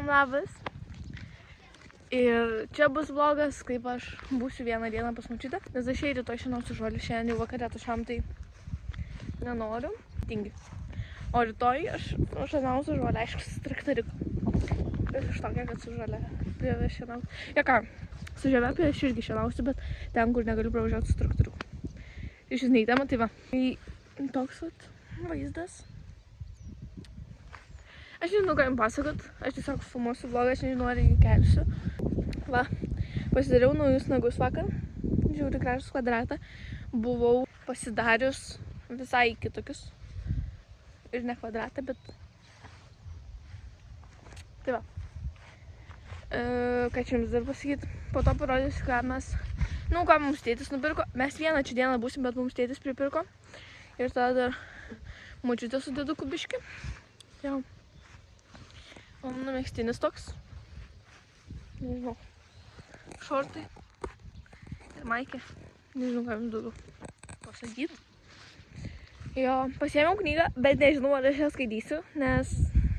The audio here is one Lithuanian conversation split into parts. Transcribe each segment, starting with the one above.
Visiems labas. Ir čia bus vlogas, kaip aš būsiu vieną dieną pas močiutę. Nes aš rytoj šiandien žolį, šiandien jau vakarė tušam, tai nenoriu. Tingi. O rytoj aš šiandien su žolį, aišku, su traktoriuku. Ir iš tokia, kad su žolė prie šiandien. Ja ką, su žemė prie aš irgi šiandien, bet ten, kur negaliu pravažiuoti su traktoriuku. Iš esmės tema, tai va. Tai toks vat vaizdas. Aš nežinau, ką jums pasakot. Aš tiesiog filmuosiu vlogą, aš nežinau, ar jį kelsiu. Va, pasidariau naujus nagus vakar. Žiūri gražus kvadratą. Buvau pasidarius visai kitokius. Ir ne kvadratą, bet... Tai va. Ką čia jums dar pasakyti? Po to parodysiu, ką mes... Nu, ką mums tėtis nupirko. Mes vieną čia dieną būsim, bet mums tėtis pripirko. Ir tada dar močiutė su dėduku biškį. Jau. O mano megztinis toks. Nežinau. Šortai. Ir maikė. Nežinau, ką jums daugiau pasakyti. Jo, pasiėmiau knygą, bet nežinau, ar aš ją skaitysiu, nes,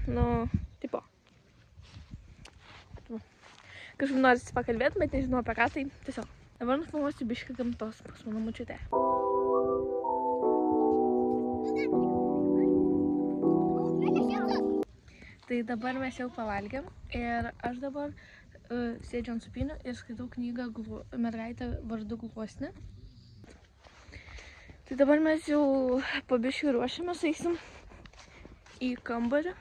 nu, tipo. Kažkaip norisi pakalbėti, bet nežinau apie ką, tai tiesiog. Dabar nufilmuosiu biškį gamtos pas mano močiutę. Tai dabar mes jau pavalgėm ir aš dabar sėdžiu ant supinių ir skaitau knygą Mergaitė vardu Gluosnė. Tai dabar mes jau po biškį ruošiamės, eisim į kambarį,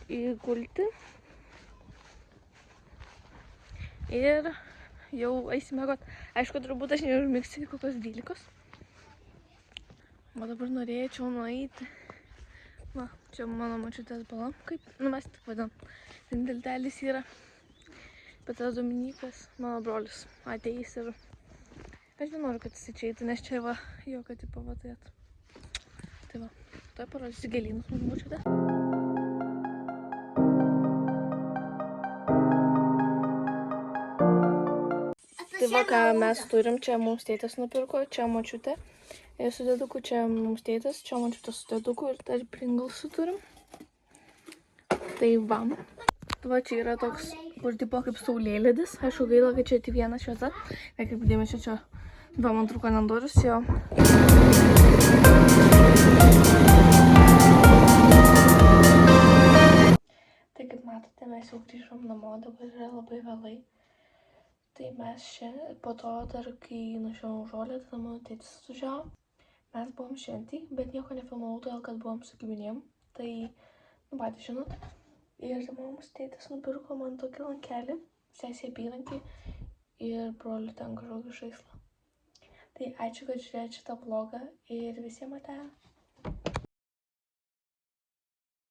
į gultį ir jau eisim miegot. Aišku, turbūt aš neužmigsiu iki kokios 12. O dabar norėčiau nueiti. Va, čia mano močiutės bala, kaip, nu mes tik vadinam, ten diltelis yra. Bet tas Dominikas, mano brolis, ateis ir aš nenoriu, kad jis čia eitų, nes čia va, jokio tipo va turėtų. Tai va, toj parodysiu gėlynus mano močiutę. Tai va, ką mes turim, čia mums tėtis nupirko, čia močiutė. Ir su dėduku, čia mums tėtis, čia močiutė su dėduku ir dar Pringlesų turim. Tai va. Va, čia yra toks, kur tipo kaip saulėlydis. Aišku, gaila, kad čia tik viena šviesa. Kaip dėmesio, čia 2 montrų kalendorius, jo. Tai kaip matote, mes jau grįžom namo, dabar yra labai vėlai. Tai mes čia, po to dar, kai nušiaunau žolę, tada mano tėtis sužiavo. Mes buvom šventį, bet nieko nefilmavau, todėl kad buvom su giminėm. Tai, nu, patys žinot. Ir mums tėtis nupirko man tokį lankelį, sesė apyrankį ir brolių ten kažkokį žaislą. Tai ačiū, kad žiūrėjote šitą vlogą ir visiems ate.